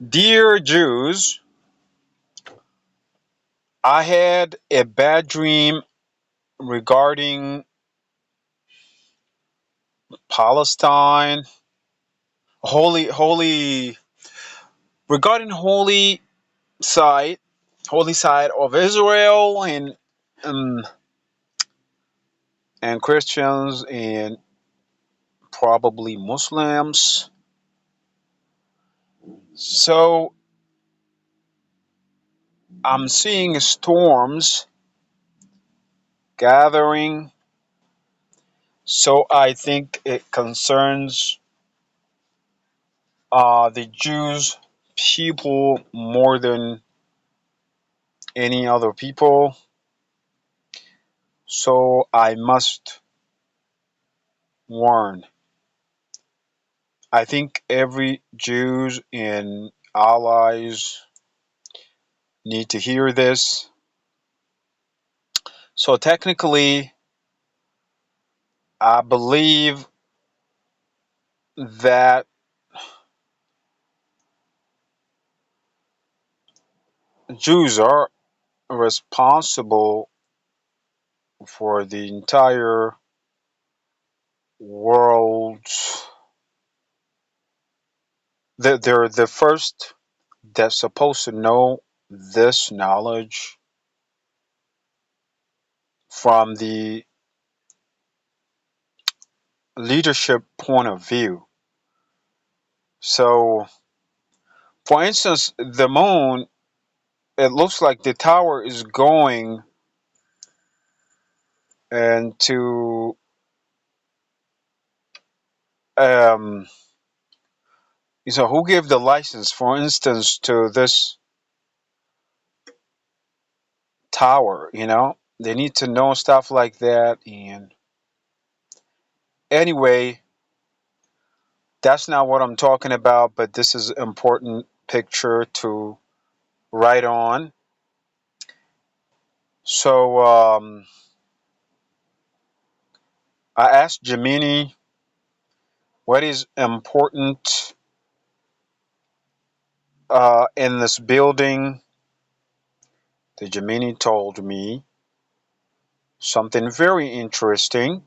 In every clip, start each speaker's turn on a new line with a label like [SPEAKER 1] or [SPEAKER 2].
[SPEAKER 1] Dear Jews, I had a bad dream regarding Palestine, holy, regarding side, holy side of Israel, um, and Christians and probably Muslims. So I'm seeing storms gathering. So I think it concerns the Jews people more than any other people. So I must warn. I think every Jews and allies need to hear this. So technically, I believe that Jews are responsible for the entire world. They're the first that's supposed to know this knowledge from the leadership point of view. So, for instance, the moon, it looks like the tower is going and to um so who gave the license, for instance, to this tower, they need to know stuff like that. And anyway, that's not what I'm talking about, but this is an important picture to write on. So I asked Gemini what is important in this building. The Gemini told me something very interesting.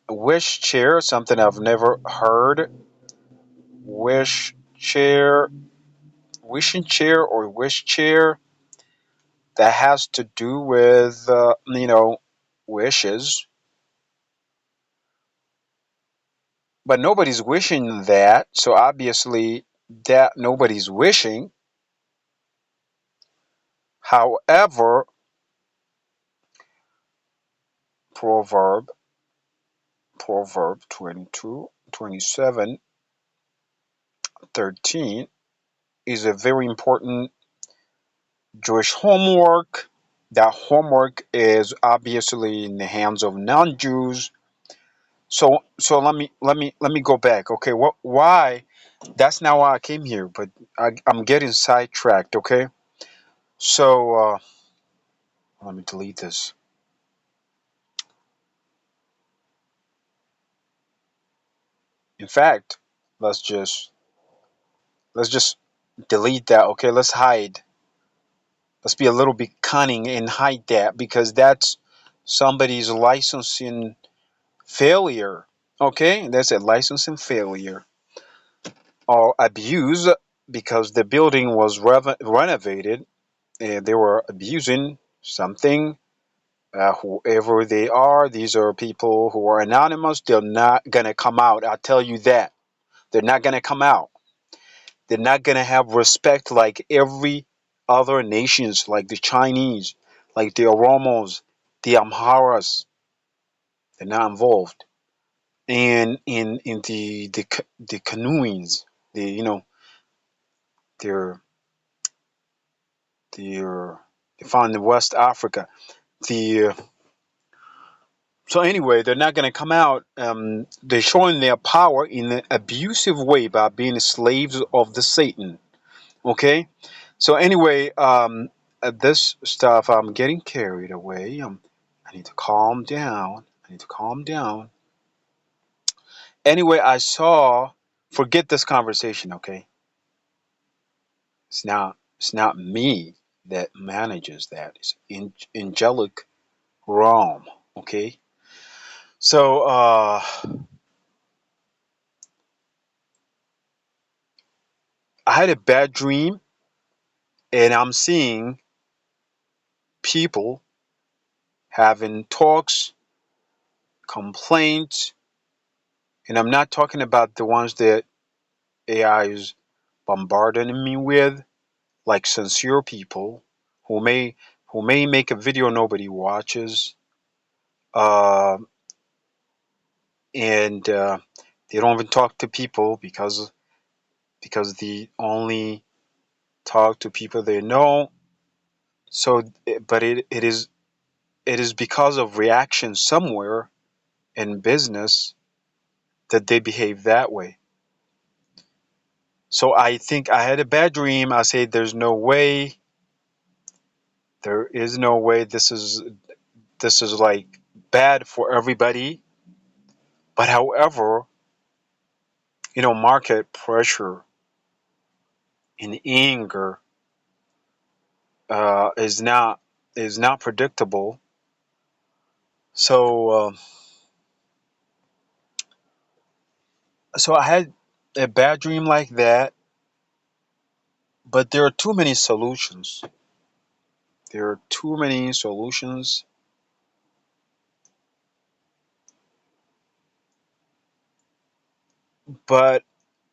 [SPEAKER 1] Wish chair, something I've never heard. Wish chair, wishing chair, or wish chair that has to do with, wishes. But nobody's wishing that, so obviously that nobody's wishing. However, proverb proverb 22:27-13 is a very important Jewish homework. That homework is obviously in the hands of non-Jews. So let me go back. Okay, why? That's not why I came here, but I'm getting sidetracked. Okay, so let me delete this. In fact, let's just let's just delete that. Okay, let's hide. Let's be a little bit cunning and hide that, because that's somebody's licensing failure. Okay, that's a licensing failure or abuse, because the building was renovated and they were abusing something. Whoever they are, these are people who are anonymous. They're not gonna come out. I tell you that. They're not gonna come out. They're not gonna have respect like every other nations, like the Chinese, like the Oromos. the Amharas, they're not involved. And in the canoeings, they're they're they found in West Africa. The So anyway, they're not going to come out. They're showing their power in an abusive way by being slaves of the Satan. Okay. So anyway, this stuff, I'm getting carried away. I need to calm down. I need to calm down. Anyway, I saw. Forget this conversation. Okay. It's not me that manages that. It's angelic realm. Okay. So I had a bad dream, and I'm seeing people having talks, complaints, and I'm not talking about the ones that AI is bombarding me with, like sincere people who may make a video nobody watches, uh, and they don't even talk to people because they only talk to people they know. So, but it is because of reaction somewhere in business that they behave that way. So I think I had a bad dream. I say there's no way. There is no way. This is like bad for everybody. But however, market pressure and anger is not predictable. So so I had a bad dream like that. But there are too many solutions. There are too many solutions. But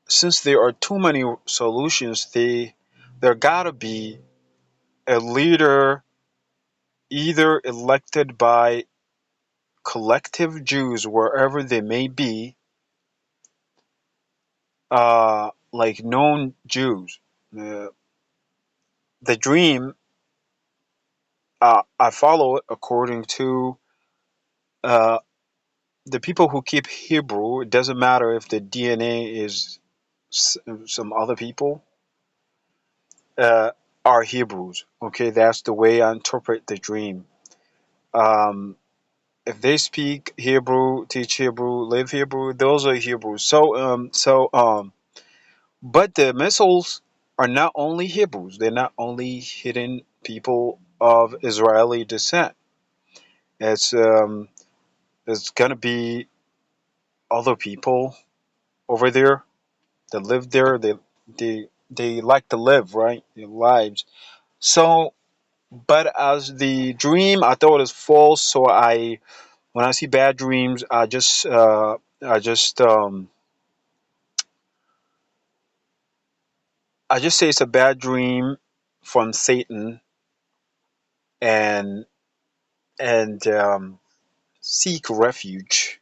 [SPEAKER 1] since there are too many solutions, there gotta be a leader either elected by collective Jews wherever they may be, like known Jews. Uh, the dream, I follow it according to uh, the people who keep Hebrew. It doesn't matter if the DNA is some other people, uh, are Hebrews. Okay, that's the way I interpret the dream. Um, if they speak Hebrew, teach Hebrew, live Hebrew, those are Hebrews. But the missiles are not only Hebrews. They're not only hidden people of Israeli descent. It's um, it's gonna be other people over there that live there. They like to live, right, their lives. So, but as the dream, I thought it was false. So when I see bad dreams, I just say it's a bad dream from Satan, and seek refuge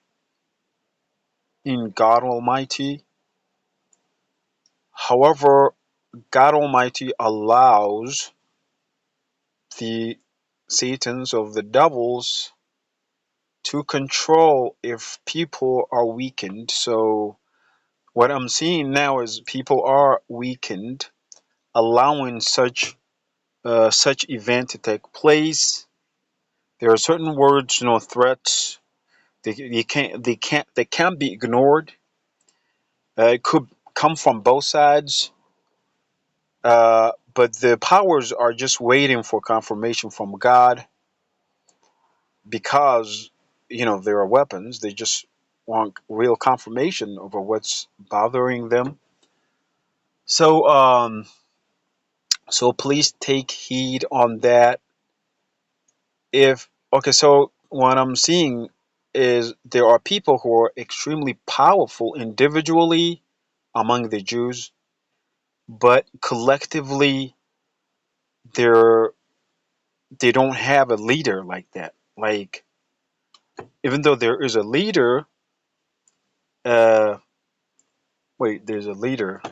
[SPEAKER 1] in God Almighty. However, God Almighty allows the Satans of the devils to control if people are weakened. So what I'm seeing now is people are weakened, allowing such event to take place. There are certain words, threats. They can't be ignored. It could come from both sides, but the powers are just waiting for confirmation from God because there are weapons. They just want real confirmation over what's bothering them. So so please take heed on that. If Okay, so what I'm seeing is there are people who are extremely powerful individually among the Jews, but collectively they're they don't have a leader like that. Like, even though there is a leader, uh, wait, there's a leader,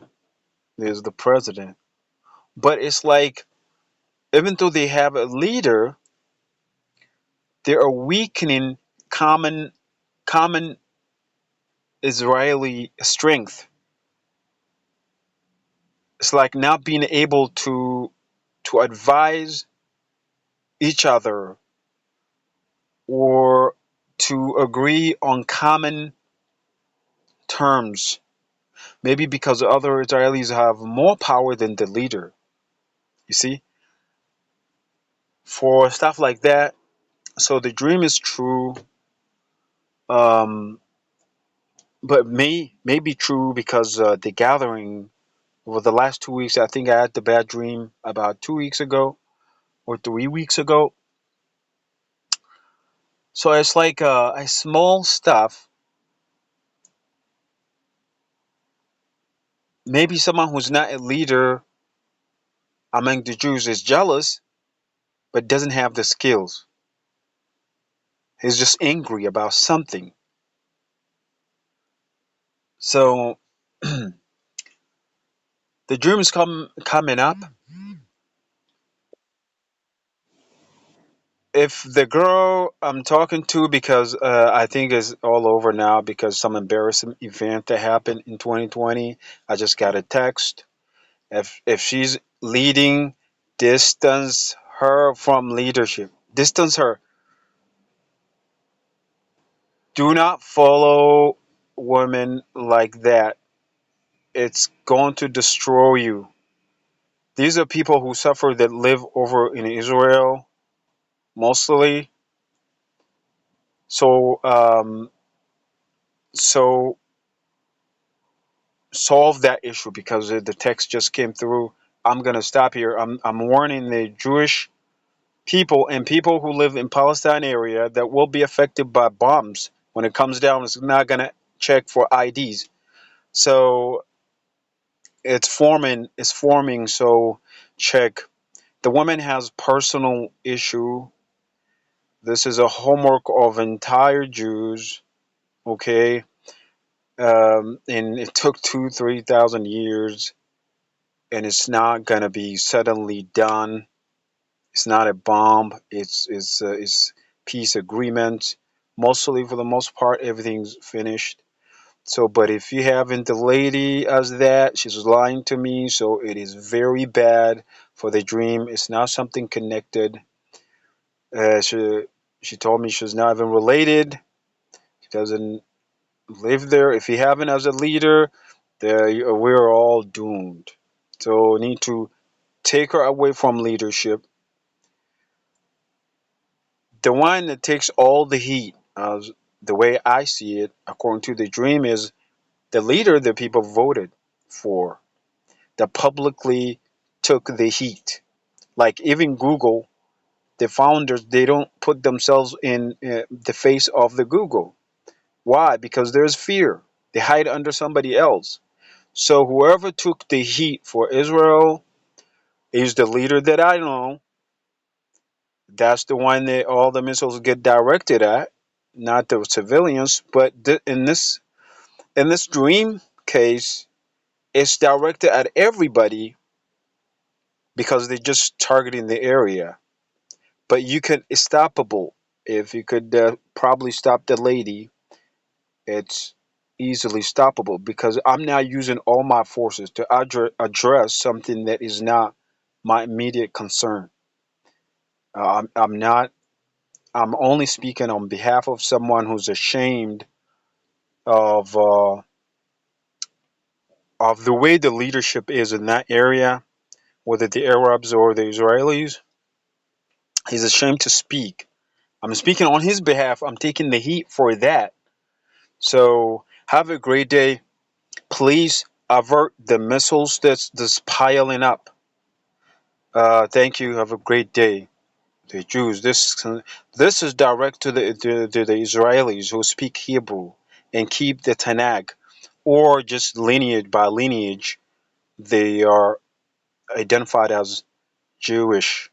[SPEAKER 1] there's the president, but it's like, even though they have a leader, they are weakening common common Israeli strength. It's like not being able to advise each other or to agree on common terms. Maybe because other Israelis have more power than the leader. You see, for stuff like that. So the dream is true, um, but may be true because the gathering over the last 2 weeks. I think I had the bad dream about 2 weeks ago or 3 weeks ago. So it's like a small stuff. Maybe someone who's not a leader among the Jews is jealous, but doesn't have the skills. He's just angry about something. So the dream is coming up. If the girl I'm talking to, because I think is all over now because some embarrassing event that happened in 2020, I just got a text. If she's leading, distance her from leadership. Distance her. Do not follow women like that. It's going to destroy you. These are people who suffer that live over in Israel mostly. So so solve that issue because the text just came through. I'm gonna stop here. I'm warning the Jewish people and people who live in Palestine area that will be affected by bombs when it comes down. It's not gonna check for IDs. So it's forming. So check. The woman has personal issue. This is a homework of entire Jews. Okay, and it took 3,000 years, and it's not gonna be suddenly done. It's not a bomb. It's peace agreement. Mostly, for the most part, everything's finished. So, but if you haven't, the lady as that, she's lying to me. So it is very bad for the dream. It's not something connected. She told me she's not even related. She doesn't live there. If you haven't as a leader, there we're all doomed. So need to take her away from leadership. The one that takes all the heat, the way I see it, according to the dream, is the leader that people voted for, that publicly took the heat. Like even Google, the founders, they don't put themselves in the face of the Google. Why? Because there's fear. They hide under somebody else. So whoever took the heat for Israel is the leader that I know. That's the one that all the missiles get directed at, not the civilians. But in this dream case, it's directed at everybody because they're just targeting the area. But you could it's stoppable. If you could probably stop the lady, it's easily stoppable because I'm now using all my forces to address something that is not my immediate concern. I'm not. I'm only speaking on behalf of someone who's ashamed of uh, of the way the leadership is in that area, whether the Arabs or the Israelis. He's ashamed to speak. I'm speaking on his behalf. I'm taking the heat for that. So have a great day. Please avert the missiles that's piling up. Thank you. Have a great day. The Jews. This is direct to the Israelis who speak Hebrew and keep the Tanakh, or just lineage by lineage they are identified as Jewish.